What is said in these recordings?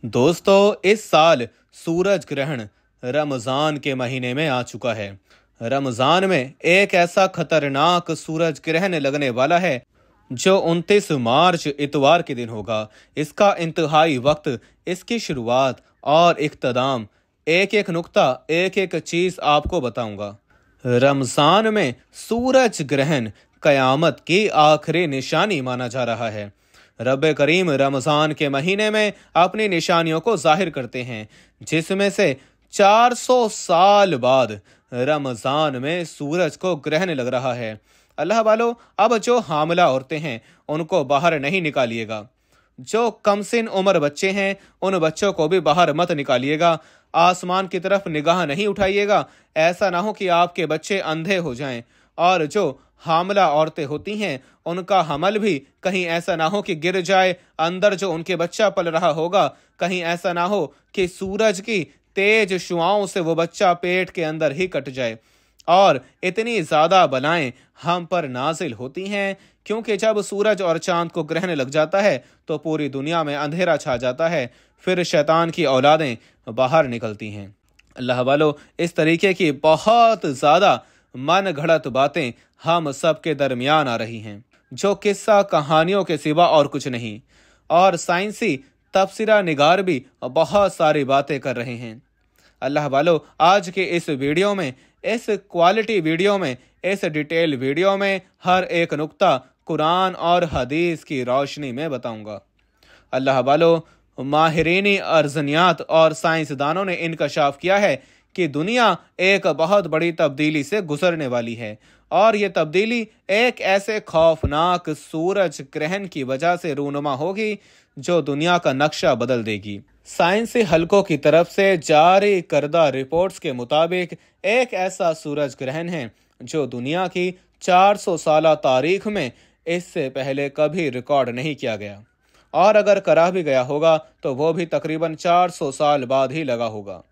दोस्तों, इस साल सूरज ग्रहण रमज़ान के महीने में आ चुका है। रमज़ान में एक ऐसा खतरनाक सूरज ग्रहण लगने वाला है जो 29 मार्च इतवार के दिन होगा। इसका इंतहाई वक्त, इसकी शुरुआत और इख्तिताम, एक एक नुक्ता, एक एक चीज़ आपको बताऊंगा। रमज़ान में सूरज ग्रहण क़यामत की आखिरी निशानी माना जा रहा है। रब करीम रमज़ान के महीने में अपनी निशानियों को जाहिर करते हैं, जिसमें से 400 साल बाद रमज़ान में सूरज को ग्रहण लग रहा है। अल्लाह वालों, अब जो हामला औरतें हैं उनको बाहर नहीं निकालिएगा। जो कमसिन उम्र बच्चे हैं उन बच्चों को भी बाहर मत निकालिएगा। आसमान की तरफ निगाह नहीं उठाइएगा, ऐसा ना हो कि आपके बच्चे अंधे हो जाएं। और जो हामला औरतें होती हैं उनका हमल भी कहीं ऐसा ना हो कि गिर जाए, अंदर जो उनके बच्चा पल रहा होगा कहीं ऐसा ना हो कि सूरज की तेज शुआओं से वो बच्चा पेट के अंदर ही कट जाए। और इतनी ज़्यादा बलाएं हम पर नाजिल होती हैं क्योंकि जब सूरज और चांद को ग्रहण लग जाता है तो पूरी दुनिया में अंधेरा छा जाता है, फिर शैतान की औलादें बाहर निकलती हैं। अल्लाह वालों, इस तरीके की बहुत ज़्यादा मन घड़त बातें हम सब के दरमियान आ रही हैं, जो किस्सा कहानियों के सिवा और कुछ नहीं। और साइंसी तबसरा निगार भी बहुत सारी बातें कर रहे हैं। अल्लाह वालों, आज के इस वीडियो में, इस क्वालिटी वीडियो में, इस डिटेल वीडियो में हर एक नुक्ता कुरान और हदीस की रोशनी में बताऊंगा। अल्लाह वालों, माहिरीनी अर्जनियात और साइंसदानों ने इंकशाफ किया है कि दुनिया एक बहुत बड़ी तब्दीली से गुजरने वाली है, और ये तब्दीली एक ऐसे खौफनाक सूरज ग्रहण की वजह से रूनुमा होगी जो दुनिया का नक्शा बदल देगी। साइंसी हलकों की तरफ से जारी करदा रिपोर्ट्स के मुताबिक एक ऐसा सूरज ग्रहण है जो दुनिया की 400 साल तारीख में इससे पहले कभी रिकॉर्ड नहीं किया गया, और अगर करा भी गया होगा तो वो भी तकरीबन 400 साल बाद ही लगा होगा।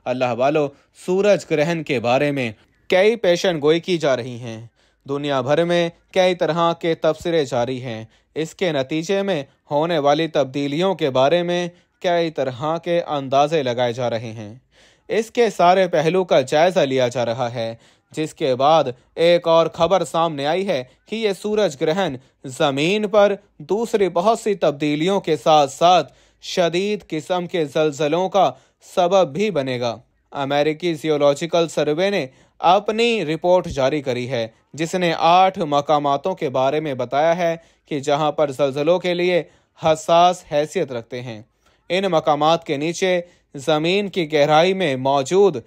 अल्लाह वालों, सूरज ग्रहण के बारे में कई पेशन गोई की जा रही हैं। दुनिया भर में कई तरह के तबसरे जारी हैं। इसके नतीजे में होने वाली तब्दीलियों के बारे में कई तरह के अंदाजे लगाए जा रहे हैं। इसके सारे पहलू का जायजा लिया जा रहा है, जिसके बाद एक और खबर सामने आई है कि ये सूरज ग्रहण जमीन पर दूसरी बहुत सी तब्दीलियों के साथ साथ शदीद किस्म के ज़लज़लों का सबब भी बनेगा। अमेरिकी जियोलॉजिकल सर्वे ने अपनी रिपोर्ट जारी करी है, जिसने 8 मकामातों के बारे में बताया है कि जहां पर ज़लज़लों के लिए हसास हैसियत रखते हैं। इन मकामात के नीचे ज़मीन की गहराई में मौजूद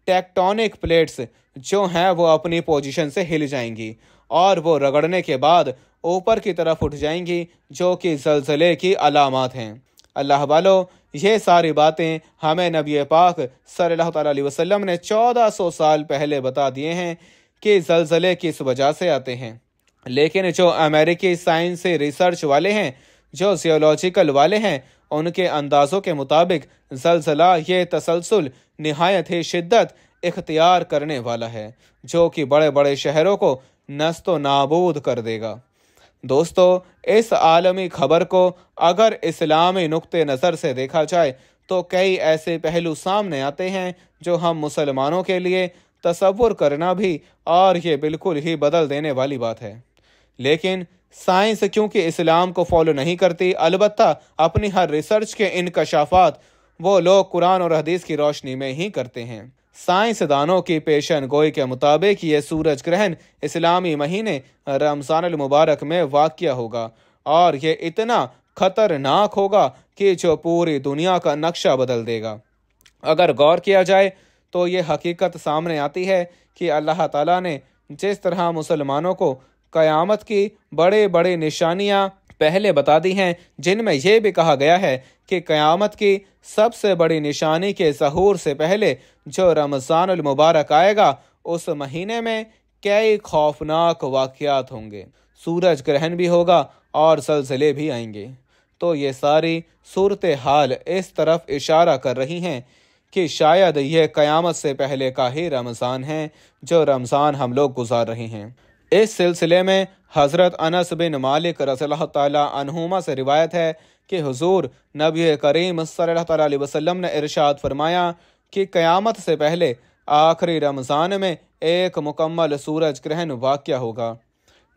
टेक्टोनिक प्लेट्स जो हैं वो अपनी पोजीशन से हिल जाएंगी और वो रगड़ने के बाद ऊपर की तरफ उठ जाएंगी, जो कि ज़लज़ले की अलामात हैं। अल्लाह वालों, ये सारी बातें हमें नबी पाक सल्लल्लाहु अलैहि वसल्लम ने 1400 साल पहले बता दिए हैं कि ज़लज़ले किस वजह से आते हैं। लेकिन जो अमेरिकी साइंस रिसर्च वाले हैं, जो जियोलॉजिकल वाले हैं, उनके अंदाज़ों के मुताबिक ज़लज़ला ये तसलसल निहायत ही शिद्दत इख्तियार करने वाला है, जो कि बड़े बड़े शहरों को नस्तो नाबूद कर देगा। दोस्तों, इस आलमी खबर को अगर इस्लामी नुक्ते नज़र से देखा जाए तो कई ऐसे पहलू सामने आते हैं जो हम मुसलमानों के लिए तसव्वुर करना भी और ये बिल्कुल ही बदल देने वाली बात है। लेकिन साइंस क्योंकि इस्लाम को फॉलो नहीं करती, अलबत्ता अपनी हर रिसर्च के इनकशाफात वो लोग कुरान और हदीस की रोशनी में ही करते हैं। साइंसदानों की पेशन गोई के मुताबिक ये सूरज ग्रहण इस्लामी महीने रमज़ान अल मुबारक में वाक़या होगा, और ये इतना खतरनाक होगा कि जो पूरी दुनिया का नक्शा बदल देगा। अगर गौर किया जाए तो ये हकीकत सामने आती है कि अल्लाह ताला ने जिस तरह मुसलमानों को क़यामत की बड़े बड़े निशानियां पहले बता दी हैं, जिनमें यह भी कहा गया है कि क़यामत की सबसे बड़ी निशानी के ज़हूर से पहले जो रमज़ान अल मुबारक आएगा, उस महीने में कई खौफनाक वाक़यात होंगे। सूरज ग्रहण भी होगा और ज़लज़ले भी आएंगे। तो ये सारी सूरत हाल इस तरफ इशारा कर रही हैं कि शायद यह क़यामत से पहले का ही रमज़ान है, जो रमज़ान हम लोग गुजार रहे हैं। इस सिलसिले में हज़रत अनस बिन मालिक रज़ियल्लाहु ताला अन्हुमा से रिवायत है کہ हुजूर नबी करीम सल्लल्लाहु अलैहि वसल्लम ने इरशाद फरमाया कि क़यामत से पहले आखिरी रमज़ान में एक मुकम्मल सूरज ग्रहण वाक़या होगा,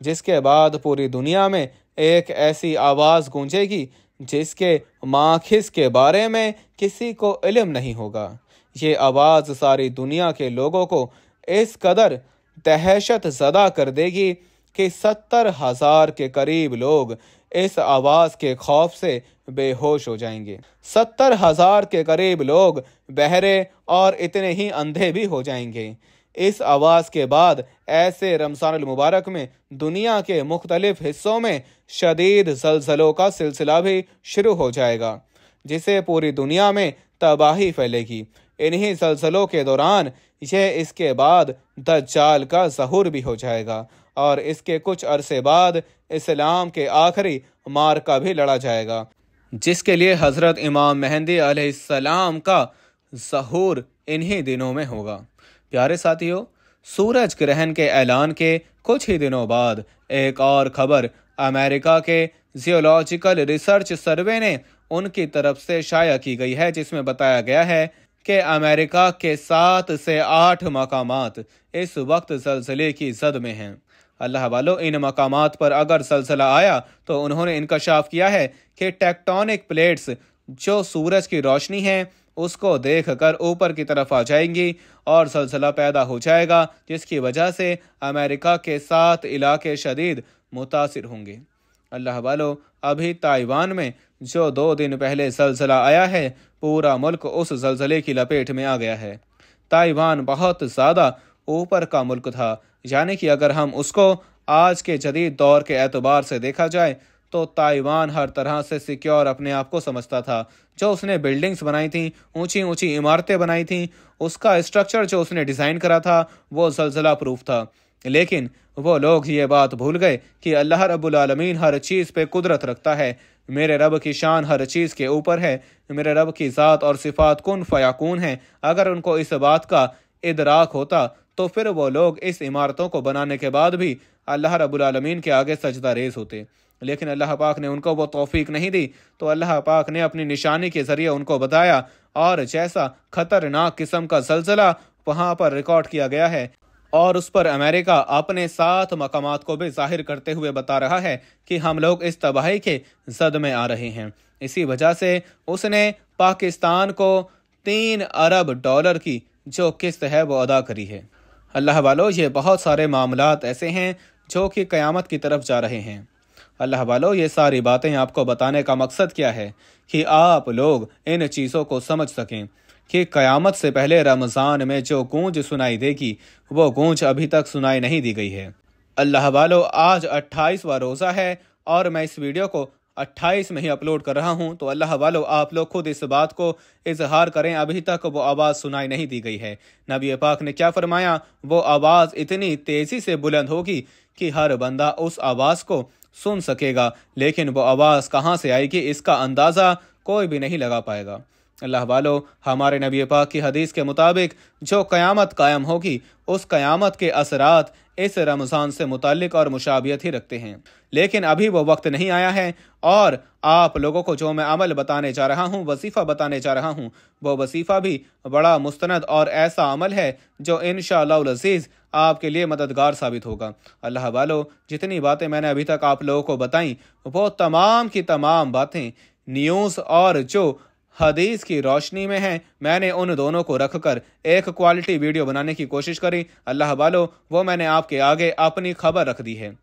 जिसके बाद पूरी दुनिया में एक ऐसी आवाज़ गूंजेगी जिसके माखिस के बारे में किसी को इल्म नहीं होगा। ये आवाज़ सारी दुनिया के लोगों को इस कदर दहशत ज़दा कर देगी कि 70,000 के करीब लोग इस आवाज़ के खौफ से बेहोश हो जाएंगे। 70,000 के करीब लोग बहरे और इतने ही अंधे भी हो जाएंगे। इस आवाज़ के बाद ऐसे रमज़ानुल मुबारक में दुनिया के मुख्तलिफ हिस्सों में शदीद ज़लज़लों का सिलसिला भी शुरू हो जाएगा, जिससे पूरी दुनिया में तबाही फैलेगी। इन्हीं ज़लज़लों के दौरान इसके बाद दज्जाल का ज़हूर भी हो जाएगा और इसके कुछ अरसे बाद इस्लाम के आखिरी मार्का भी लड़ा जाएगा, जिसके लिए हज़रत इमाम मेहंदी अलैहिस्सलाम का ज़हूर इन्हीं दिनों में होगा। प्यारे साथियों, सूरज ग्रहण के ऐलान के कुछ ही दिनों बाद एक और खबर अमेरिका के जियोलॉजिकल रिसर्च सर्वे ने उनकी तरफ से शाया की गई है, जिसमें बताया गया है कि अमेरिका के 7 से 8 मकामात इस वक्त ज़लज़ले की ज़द में हैं। अल्लाह वालों, इन मकामात पर अगर ज़लज़ला आया तो उन्होंने इंकशाफ किया है कि टेक्टोनिक प्लेट्स जो सूरज की रोशनी है उसको देखकर ऊपर की तरफ आ जाएंगी और ज़लज़ला पैदा हो जाएगा, जिसकी वजह से अमेरिका के 7 इलाके शदीद मुतासिर होंगे। अल्लाह वालों, अभी ताइवान में जो 2 दिन पहले ज़लज़ला आया है, पूरा मुल्क उस ज़लज़ले की लपेट में आ गया है। ताइवान बहुत ज़्यादा ऊपर का मुल्क था, यानी कि अगर हम उसको आज के जदीद दौर के एतबार से देखा जाए तो ताइवान हर तरह से सिक्योर अपने आप को समझता था। जो उसने बिल्डिंग्स बनाई थी, ऊंची ऊंची इमारतें बनाई थी, उसका स्ट्रक्चर जो उसने डिज़ाइन करा था वो ज़लज़ला प्रूफ था। लेकिन वो लोग ये बात भूल गए कि अल्लाह रब्बुल आलमीन हर चीज़ पे कुदरत रखता है। मेरे रब की शान हर चीज़ के ऊपर है। मेरे रब की ज़ात और सिफ़ात कुन फ़याकून हैं। अगर उनको इस बात का इदराक होता तो फिर वो लोग इस इमारतों को बनाने के बाद भी अल्लाह रब्बुल आलमीन के आगे सजदा रेज़ होते। लेकिन अल्लाह पाक ने उनको वो तौफीक नहीं दी, तो अल्लाह पाक ने अपनी निशानी के ज़रिए उनको बताया और जैसा ख़तरनाक किस्म का ज़लज़ला वहाँ पर रिकॉर्ड किया गया है और उस पर अमेरिका अपने 7 मकामात को भी जाहिर करते हुए बता रहा है कि हम लोग इस तबाही के ज़द में आ रहे हैं। इसी वजह से उसने पाकिस्तान को $3 अरब की जो किस्त है वो अदा करी है। अल्लाह वालों, ये बहुत सारे मामलात ऐसे हैं जो कि क़यामत की तरफ जा रहे हैं। अल्लाह वालों, ये सारी बातें आपको बताने का मकसद क्या है कि आप लोग इन चीज़ों को समझ सकें कि क़यामत से पहले रमज़ान में जो गूंज सुनाई देगी वो गूंज अभी तक सुनाई नहीं दी गई है। अल्लाह वालों, आज 28वां रोज़ा है और मैं इस वीडियो को 28 में ही अपलोड कर रहा हूं, तो अल्लाह वालों, आप लोग खुद इस बात को इजहार करें, अभी तक वो आवाज़ सुनाई नहीं दी गई है। नबी पाक ने क्या फरमाया, वो आवाज़ इतनी तेज़ी से बुलंद होगी कि हर बंदा उस आवाज़ को सुन सकेगा, लेकिन वो आवाज़ कहाँ से आएगी इसका अंदाज़ा कोई भी नहीं लगा पाएगा। अल्लाह वालों, हमारे नबी पाक की हदीस के मुताबिक जो क़यामत कायम होगी उस क़यामत के असरात इस रमज़ान से मुताल्लिक और मुशाबियत ही रखते हैं। लेकिन अभी वो वक्त नहीं आया है और आप लोगों को जो मैं अमल बताने जा रहा हूँ, वजीफ़ा बताने जा रहा हूँ, वो वजीफ़ा भी बड़ा मुस्तनद और ऐसा अमल है जो इंशाअल्लाह अज़ीज़ आपके लिए मददगार साबित होगा। अल्लाह वालों, जितनी बातें मैंने अभी तक आप लोगों को बताई वो तमाम की तमाम बातें न्यूज़ और जो हदीस की रोशनी में है, मैंने उन दोनों को रखकर एक क्वालिटी वीडियो बनाने की कोशिश करी। अल्लाह वालों, वो मैंने आपके आगे अपनी खबर रख दी है।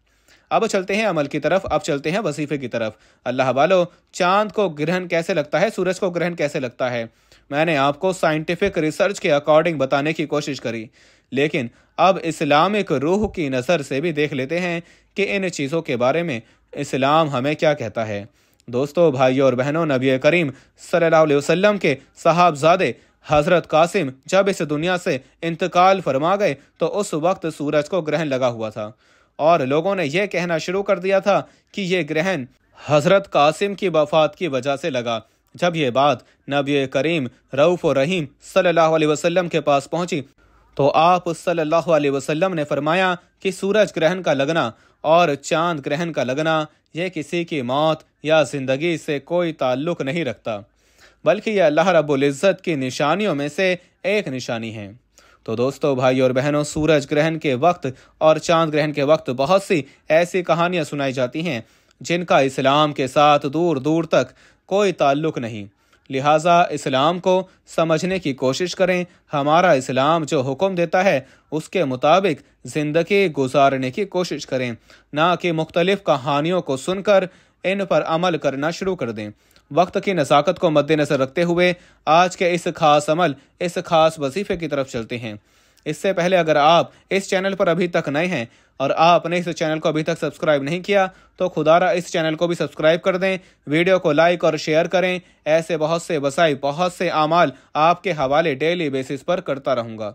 अब चलते हैं अमल की तरफ, अब चलते हैं वजीफे की तरफ। अल्लाह वालों, चांद को ग्रहण कैसे लगता है, सूरज को ग्रहण कैसे लगता है, मैंने आपको साइंटिफिक रिसर्च के अकॉर्डिंग बताने की कोशिश करी, लेकिन अब इस्लामिक रूह की नज़र से भी देख लेते हैं कि इन चीज़ों के बारे में इस्लाम हमें क्या कहता है। दोस्तों, भाइयों और बहनों, नबी करीम सल्लल्लाहु अलैहि वसल्लम के साहबजादे हज़रत कासिम जब इस दुनिया से इंतकाल फरमा गए तो उस वक्त सूरज को ग्रहण लगा हुआ था और लोगों ने यह कहना शुरू कर दिया था कि यह ग्रहण हज़रत कासिम की वफ़ात की वजह से लगा। जब यह बात नबी करीम रऊफ़ और रहीम सल्लल्लाहु अलैहि वसल्लम के पास पहुंची तो आप सल्लल्लाहु अलैहि वसल्लम ने फरमाया कि सूरज ग्रहण का लगना और चांद ग्रहण का लगना यह किसी की मौत या ज़िंदगी से कोई ताल्लुक़ नहीं रखता, बल्कि यह अल्लाह रब्बुल इज़्ज़त की निशानियों में से एक निशानी है। तो दोस्तों, भाई और बहनों, सूरज ग्रहण के वक्त और चांद ग्रहण के वक्त बहुत सी ऐसी कहानियाँ सुनाई जाती हैं जिनका इस्लाम के साथ दूर दूर तक कोई ताल्लुक़ नहीं। लिहाजा इस्लाम को समझने की कोशिश करें। हमारा इस्लाम जो हुक्म देता है उसके मुताबिक ज़िंदगी गुजारने की कोशिश करें, ना कि मुख्तलिफ कहानियों को सुनकर इन पर अमल करना शुरू कर दें। वक्त की नज़ाकत को मद्देनज़र रखते हुए आज के इस खास वजीफे की तरफ चलते हैं। इससे पहले अगर आप इस चैनल पर अभी तक नए हैं और आपने इस चैनल को अभी तक सब्सक्राइब नहीं किया तो खुदारा इस चैनल को भी सब्सक्राइब कर दें, वीडियो को लाइक और शेयर करें। ऐसे बहुत से आमाल आपके हवाले डेली बेसिस पर करता रहूँगा।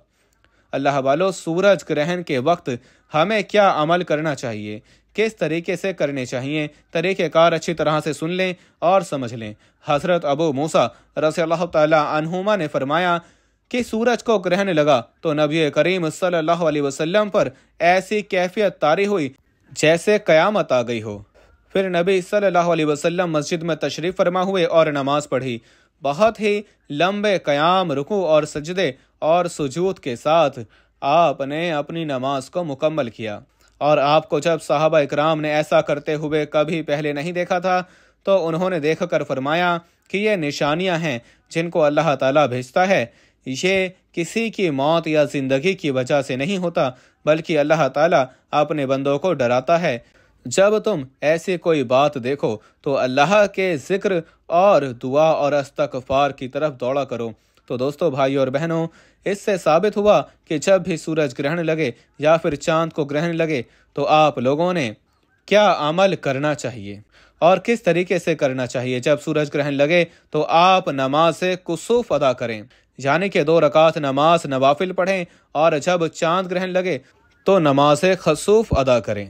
अल्लाह वालों, सूरज ग्रहण के वक्त हमें क्या अमल करना चाहिए, किस तरीके से करने चाहिए, तरीक़ेकार अच्छी तरह से सुन लें और समझ लें। हज़रत अबू मूसा रज़ियल्लाहु तआला अन्हुमा ने फरमाया कि सूरज को ग्रहण लगा तो नबी करीम सल्लल्लाहु अलैहि वसल्लम पर ऐसी कैफियत तारी हुई जैसे क़यामत आ गई हो। फिर नबी सल्लल्लाहु अलैहि वसल्लम मस्जिद में तशरीफ़ फरमा हुए और नमाज पढ़ी। बहुत ही लंबे क़याम, रुकू और सजदे और सुजूद के साथ आपने अपनी नमाज को मुकम्मल किया। और आपको जब सहाबा इकराम ने ऐसा करते हुए कभी पहले नहीं देखा था तो उन्होंने देखकर फरमाया कि ये निशानियां हैं जिनको अल्लाह ताला भेजता है। ये किसी की मौत या ज़िंदगी की वजह से नहीं होता, बल्कि अल्लाह ताला अपने बंदों को डराता है। जब तुम ऐसी कोई बात देखो तो अल्लाह के ज़िक्र और दुआ और इस्तग़फ़ार की तरफ दौड़ा करो। तो दोस्तों, भाई और बहनों, इससे साबित हुआ कि जब भी सूरज ग्रहण लगे या फिर चांद को ग्रहण लगे तो आप लोगों ने क्या अमल करना चाहिए और किस तरीके से करना चाहिए। जब सूरज ग्रहण लगे तो आप नमाज कुसूफ अदा करें, यानी कि 2 रकात नमाज नवाफिल पढ़ें, और जब चांद ग्रहण लगे तो नमाज खसूफ अदा करें।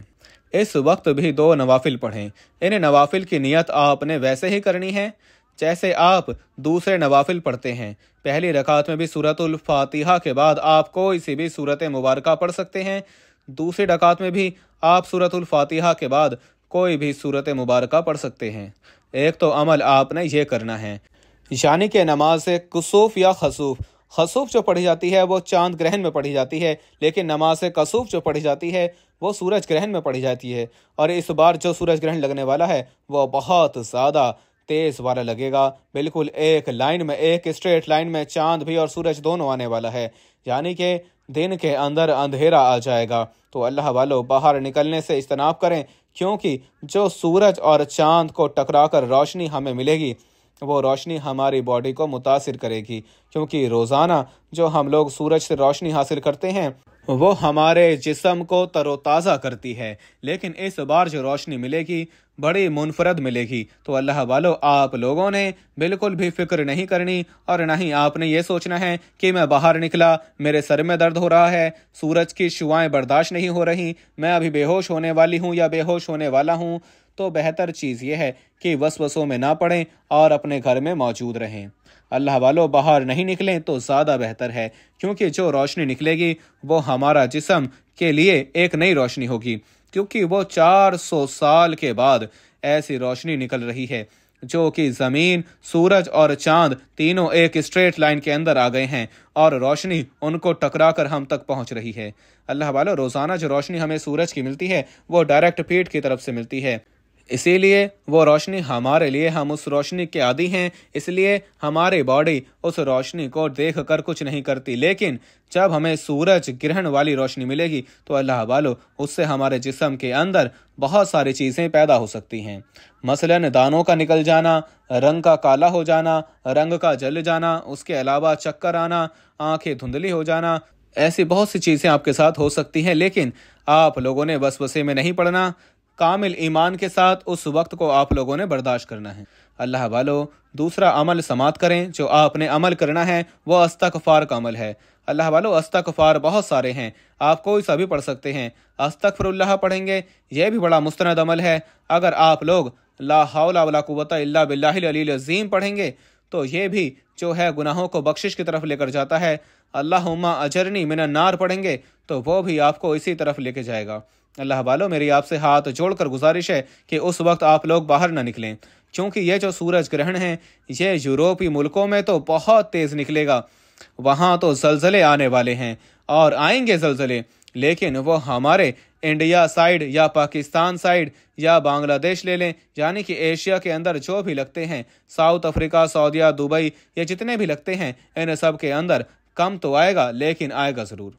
इस वक्त भी 2 नवाफिल पढ़ें। इन नवाफिल की नियत आपने वैसे ही करनी है जैसे आप दूसरे नवाफिल पढ़ते हैं। पहली रकात में भी सूरतुल फातिहा के बाद आप कोई सी भी सूरत मुबारका पढ़ सकते हैं। दूसरी रकात में भी आप सूरतुल फातिहा के बाद कोई भी सूरत मुबारका पढ़ सकते हैं। एक तो अमल आपने ये करना है, यानी कि नमाज कुसूफ या खसूफ जो पढ़ी जाती है वो चांद ग्रहण में पढ़ी जाती है, लेकिन नमाज कसूफ जो पढ़ी जाती है वो सूरज ग्रहण में पढ़ी जाती है। और इस बार जो सूरज ग्रहण लगने वाला है वो बहुत ज़्यादा तेज़ वाला लगेगा। बिल्कुल एक लाइन में, एक स्ट्रेट लाइन में चांद भी और सूरज दोनों आने वाला है, यानी कि दिन के अंदर अंधेरा आ जाएगा। तो अल्लाह वालों, बाहर निकलने से इज्तनाब करें, क्योंकि जो सूरज और चांद को टकरा कर रोशनी हमें मिलेगी वो रोशनी हमारी बॉडी को मुतासिर करेगी, क्योंकि रोज़ाना जो हम लोग सूरज से रोशनी हासिल करते हैं वो हमारे जिस्म को तरोताज़ा करती है, लेकिन इस बार जो रोशनी मिलेगी बड़ी मुनफरद मिलेगी। तो अल्लाह वालों, आप लोगों ने बिल्कुल भी फिक्र नहीं करनी और ना ही आपने ये सोचना है कि मैं बाहर निकला, मेरे सर में दर्द हो रहा है, सूरज की शुआएं बर्दाश्त नहीं हो रही, मैं अभी बेहोश होने वाली हूँ या बेहोश होने वाला हूँ। तो बेहतर चीज़ यह है कि वसवसों में ना पड़ें और अपने घर में मौजूद रहें। अल्लाह वालों, बाहर नहीं निकलें तो ज़्यादा बेहतर है, क्योंकि जो रोशनी निकलेगी वो हमारा जिस्म के लिए एक नई रोशनी होगी, क्योंकि वो 400 साल के बाद ऐसी रोशनी निकल रही है जो कि ज़मीन, सूरज और चांद तीनों एक स्ट्रेट लाइन के अंदर आ गए हैं और रोशनी उनको टकरा कर हम तक पहुंच रही है। अल्लाह वालों, रोज़ाना जो रोशनी हमें सूरज की मिलती है वो डायरेक्ट पीठ की तरफ से मिलती है, इसीलिए वो रोशनी हमारे लिए, हम उस रोशनी के आदी हैं, इसलिए हमारी बॉडी उस रोशनी को देख कर कुछ नहीं करती। लेकिन जब हमें सूरज ग्रहण वाली रोशनी मिलेगी तो अल्लाह वालों, उससे हमारे जिस्म के अंदर बहुत सारी चीज़ें पैदा हो सकती हैं। मसलन दानों का निकल जाना, रंग का काला हो जाना, रंग का जल जाना, उसके अलावा चक्कर आना, आंखें धुंधली हो जाना, ऐसी बहुत सी चीज़ें आपके साथ हो सकती हैं। लेकिन आप लोगों ने वसवसे में नहीं पड़ना, कामिल ईमान के साथ उस वक्त को आप लोगों ने बर्दाश्त करना है। अल्लाह वालों, दूसरा अमल समात करें। जो आपने अमल करना है वो इस्तग़फ़ार का अमल है। अल्लाह वालों, इस्तग़फ़ार बहुत सारे हैं, आप कोई सा भी पढ़ सकते हैं। अस्तग़फ़िरुल्लाह पढ़ेंगे, यह भी बड़ा मुस्तनद अमल है। अगर आप लोग ला हौला वला कुव्वता इल्ला बिल्लाहिल अलील अज़ीम पढ़ेंगे तो ये भी जो है गुनाहों को बख्शिश की तरफ लेकर जाता है। अल्लाहुम्मा अजरनी मिनन नार पढ़ेंगे तो वो भी आपको इसी तरफ लेके जाएगा। अल्लाह वालों, मेरी आपसे हाथ जोड़कर गुजारिश है कि उस वक्त आप लोग बाहर ना निकलें, क्योंकि ये जो सूरज ग्रहण है ये यूरोपीय मुल्कों में तो बहुत तेज़ निकलेगा। वहाँ तो जलजले आने वाले हैं और आएंगे जलजले, लेकिन वो हमारे इंडिया साइड या पाकिस्तान साइड या बांग्लादेश ले लें, यानी कि एशिया के अंदर जो भी लगते हैं, साउथ अफ्रीका, सऊदीया, दुबई, ये जितने भी लगते हैं, इन सब के अंदर कम तो आएगा लेकिन आएगा ज़रूर,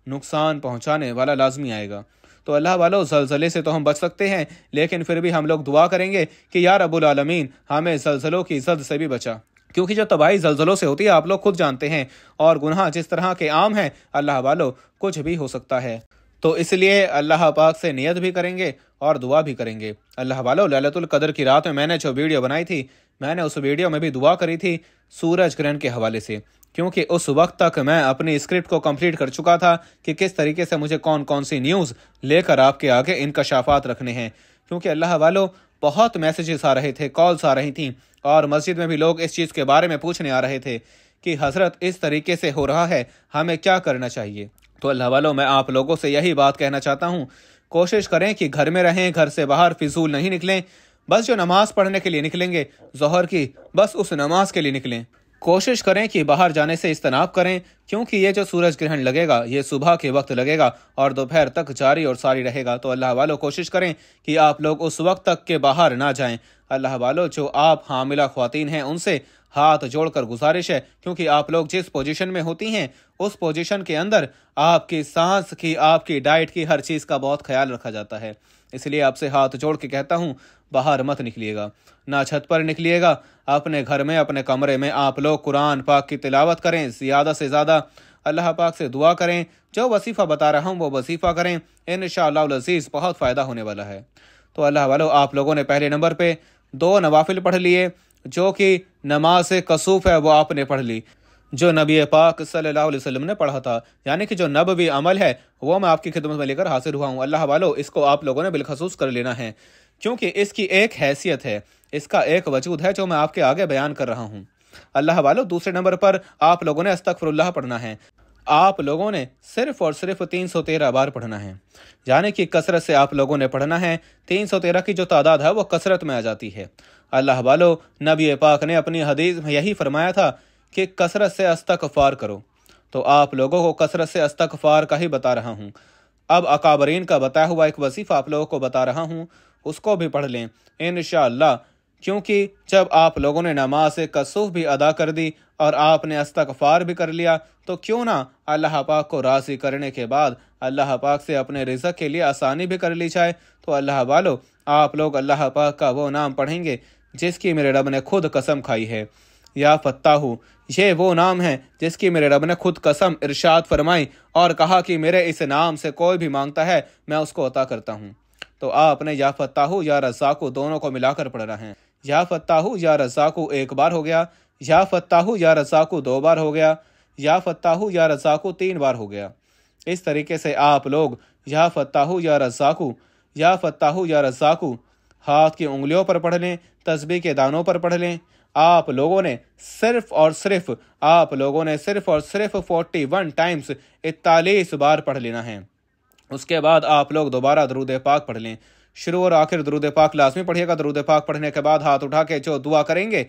नुकसान पहुंचाने वाला लाजमी आएगा। तो अल्लाह वालों, ज़लज़ले से तो हम बच सकते हैं, लेकिन फिर भी हम लोग दुआ करेंगे कि या रब्बुल आलमीन हमें ज़लज़लों की ज़द से भी बचा, क्योंकि जो तबाही ज़लज़लों से होती है आप लोग खुद जानते हैं, और गुनाह जिस तरह के आम हैं अल्लाह वालों कुछ भी हो सकता है। तो इसलिए अल्लाह पाक से नियत भी करेंगे और दुआ भी करेंगे। अल्लाह वालों, लैलतुल कदर की रात में मैंने जो वीडियो बनाई थी, मैंने उस वीडियो में भी दुआ करी थी सूरज ग्रहण के हवाले से, क्योंकि उस वक्त तक मैं अपनी स्क्रिप्ट को कंप्लीट कर चुका था कि किस तरीके से मुझे कौन कौन सी न्यूज़ लेकर आपके आगे इनकशाफात रखने हैं। क्योंकि अल्लाह वालों, बहुत मैसेजेस आ रहे थे, कॉल्स आ रही थी, और मस्जिद में भी लोग इस चीज़ के बारे में पूछने आ रहे थे कि हज़रत इस तरीके से हो रहा है, हमें क्या करना चाहिए। तो अल्लाह वालों, मैं आप लोगों से यही बात कहना चाहता हूँ, कोशिश करें कि घर में रहें, घर से बाहर फिजूल नहीं निकलें। बस जो नमाज पढ़ने के लिए निकलेंगे ज़ोहर की, बस उस नमाज के लिए निकलें। कोशिश करें कि बाहर जाने से इज्तनाब करें, क्योंकि ये जो सूरज ग्रहण लगेगा ये सुबह के वक्त लगेगा और दोपहर तक जारी और सारी रहेगा। तो अल्लाह वालों, कोशिश करें कि आप लोग उस वक्त तक के बाहर ना जाएं। अल्लाह वालों, जो आप हामिला ख्वातीन हैं उनसे हाथ जोड़कर गुजारिश है, क्योंकि आप लोग जिस पोजीशन में होती हैं उस पोजीशन के अंदर आपकी सांस की, आपकी डाइट की, हर चीज़ का बहुत ख्याल रखा जाता है। इसलिए आपसे हाथ जोड़ के कहता हूँ, बाहर मत निकलिएगा, ना छत पर निकलिएगा, अपने घर में, अपने कमरे में आप लोग कुरान पाक की तिलावत करें, ज़्यादा से ज़्यादा अल्लाह पाक से दुआ करें। जो वसीफ़ा बता रहा हूँ वो वसीफ़ा करें, इंशाअल्लाह अज़ीज़ बहुत फ़ायदा होने वाला है। तो अल्लाह वालों, आप लोगों ने पहले नंबर पे 2 नवाफिल पढ़ लिए, जो कि नमाज कसूफ है वो आपने पढ़ ली, जो नबी पाक सल्लल्लाहु अलैहि वसल्लम ने पढ़ा था, यानी कि जो नबवी अमल है वो मैं आपकी खिदमत में लेकर हाजिर हुआ हूँ। अल्लाह वालों, इसको आप लोगों ने बिलखसूस कर लेना है, क्योंकि इसकी एक हैसियत है, इसका एक वजूद है जो मैं आपके आगे बयान कर रहा हूँ। अल्लाह वालों, दूसरे नंबर पर आप लोगों ने अस्तगफिरुल्लाह पढ़ना है। आप लोगों ने सिर्फ और सिर्फ 313 बार पढ़ना है, यानी कि कसरत से आप लोगों ने पढ़ना है। 313 की जो तादाद है वो कसरत में आ जाती है। अल्लाह वालों, नबी पाक ने अपनी हदीस में यही फरमाया था कि कसरत से इस्तगफार करो, तो आप लोगों को कसरत से इस्तगफार का ही बता रहा हूँ। अब अकाबरीन का बताया हुआ एक वजीफ़ा आप लोगों को बता रहा हूँ, उसको भी पढ़ लें इंशाअल्लाह, क्योंकि जब आप लोगों ने नमाज कसूफ भी अदा कर दी और आपने इस्तगफार भी कर लिया, तो क्यों ना अल्लाह पाक को राज़ी करने के बाद अल्लाह पाक से अपने रिज़्क़ के लिए आसानी भी कर ली जाए। तो अल्लाह वालों, आप लोग अल्लाह पाक का वो नाम पढ़ेंगे जिसकी मेरे रब ने खुद कसम खाई है। या फत्ताहू, ये वो नाम है जिसकी मेरे रब ने खुद कसम इरशाद फरमाई और कहा कि मेरे इस नाम से कोई भी मांगता है मैं उसको अता करता हूँ। तो आपने या फत्ताहू या रज़्ज़ाक़ू दोनों को मिलाकर पढ़ना है। या फत्ताहू या रज़्ज़ाक़ू एक बार हो गया, या फत्ताहू या रज़्ज़ाक़ू 2 बार हो गया, या फत्ताहू या रज़्ज़ाक़ू 3 बार हो गया। इस तरीके से आप लोग या फत्ताहू या रज़्ज़ाक़ू, या फत्ताहू या रज़्ज़ाक़ू हाथ की उंगलियों पर पढ़ लें, तस्बीह के दानों पर पढ़ लें। आप लोगों ने सिर्फ और सिर्फ 41 टाइम्स 41 बार पढ़ लेना है। उसके बाद आप लोग दोबारा दरूद पाक पढ़ लें। शुरू और आखिर दरूद पाक लाजमी पढ़िएगा। दरूद पाक पढ़ने के बाद हाथ उठा के जो दुआ करेंगे,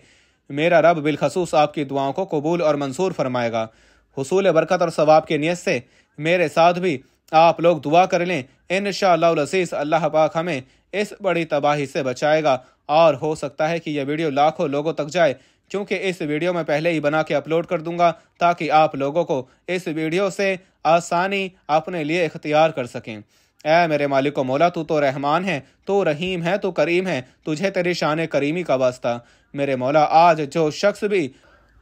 मेरा रब बिलखसूस आपकी दुआओं को कबूल और मंसूर फरमाएगा। हुसूल बरकत और सवाब की नियत से मेरे साथ भी आप लोग दुआ कर लें। इंशाअल्लाह अज़ीज़ अल्लाह पाक हमें इस बड़ी तबाही से बचाएगा, और हो सकता है कि यह वीडियो लाखों लोगों तक जाए, क्योंकि इस वीडियो में पहले ही बना के अपलोड कर दूंगा ताकि आप लोगों को इस वीडियो से आसानी अपने लिए इख्तियार कर सकें। ऐ मेरे मालिक व मौला, तू तो रहमान है, तू रहीम है, तू करीम है, तुझे तेरी शान करीमी का वास्ता। मेरे मौला, आज जो शख्स भी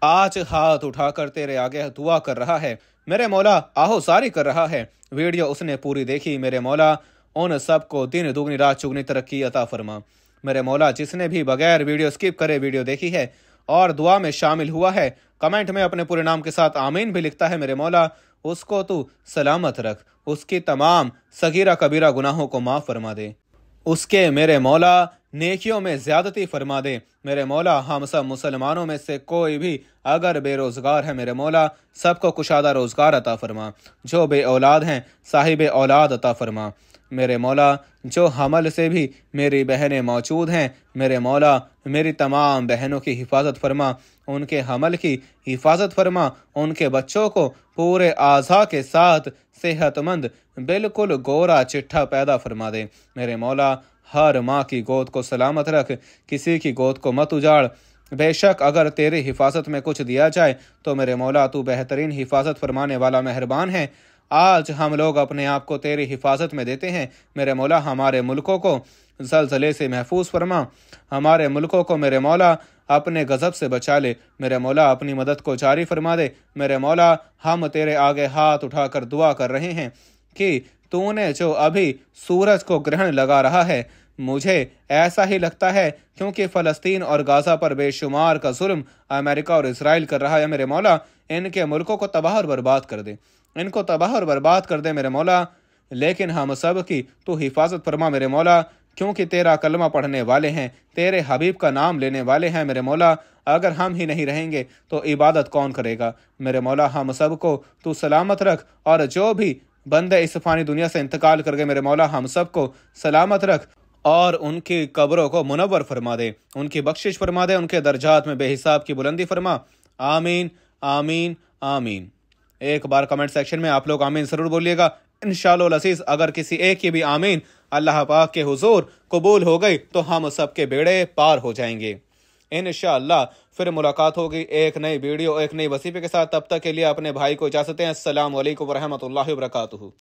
आज हाथ उठाकर तेरे आगे दुआ कर रहा है, मेरे मौला आहो सारी कर रहा है, वीडियो उसने पूरी देखी, मेरे मौला उन सबको दिन दुगनी रात चुगनी तरक्की अता फरमा। मेरे मौला, जिसने भी बगैर वीडियो स्किप करे वीडियो देखी है और दुआ में शामिल हुआ है, कमेंट में अपने पूरे नाम के साथ आमीन भी लिखता है, मेरे मौला उसको तू सलामत रख, उसकी तमाम सगीरा कबीरा गुनाहों को माफ़ फरमा दे, उसके मेरे मौला नेकियों में ज़्यादती फरमा दे। मेरे मौला, हम सब मुसलमानों में से कोई भी अगर बेरोज़गार है, मेरे मौला सबको कुशादा रोज़गार अता फरमा। जो बे औलाद हैं, साहिब औलाद अता फरमा। میرے مولا جو حمل سے بھی میری بہنیں موجود ہیں، میرے مولا میری تمام بہنوں کی حفاظت فرما، ان کے حمل کی حفاظت فرما، ان کے بچوں کو پورے اعضاء کے ساتھ صحت مند بالکل گورا چٹھا پیدا فرما دے۔ میرے مولا ہر ماں کی گود کو سلامت رکھ، کسی کی گود کو مت اجاڑ۔ بے شک اگر تیری حفاظت میں کچھ دیا جائے تو میرے مولا تو بہترین حفاظت فرمانے والا مہربان ہے۔ آج ہم لوگ اپنے آپ کو تیری حفاظت میں دیتے ہیں۔ میرے مولا ہمارے ملکوں کو زلزلے سے محفوظ فرما، ہمارے ملکوں کو میرے مولا اپنے غضب سے بچا لے۔ میرے مولا اپنی مدد کو جاری فرما دے۔ میرے مولا ہم تیرے آگے ہاتھ اٹھا کر دعا کر رہے ہیں کہ تو نے جو ابھی سورج کو گرہن لگا رہا ہے، مجھے ایسا ہی لگتا ہے کیونکہ فلسطین اور غزہ پر بے شمار کا ظلم امریکہ اور اسرائیل کر رہا ہے۔ میرے مولا ان کے ملکوں کو تباہ اور برباد کر دے، ان کو تباہ اور برباد کر دے میرے مولا، لیکن ہم سب کی تو حفاظت فرما میرے مولا، کیونکہ تیرا کلمہ پڑھنے والے ہیں، تیرے حبیب کا نام لینے والے ہیں میرے مولا۔ اگر ہم ہی نہیں رہیں گے تو عبادت کون کرے گا؟ میرے مولا ہم سب کو تو سلامت رکھ، اور جو بھی بندے اس فانی دنیا سے انتقال کر گئے میرے مولا ہم سب کو سلامت رکھ، اور ان کی قبروں کو منور فرما دے، ان کی بخشش فرما دے، ان کے درجات میں بے حساب کی بلندی فرما۔ آمین آمین آمین۔ ایک بار کمنٹ سیکشن میں آپ لوگ آمین ضرور بولیے گا۔ انشاءاللہ العزیز اگر کسی ایک کی بھی آمین اللہ پاک کے حضور قبول ہو گئی تو ہم سب کے بیڑے پار ہو جائیں گے۔ انشاءاللہ پھر ملاقات ہوگی ایک نئی ویڈیو، ایک نئی وظیفے کے ساتھ۔ تب تک کے لیے اپنے بھائی کو اجازت دیں۔ السلام علیکم ورحمۃ اللہ وبرکاتہ۔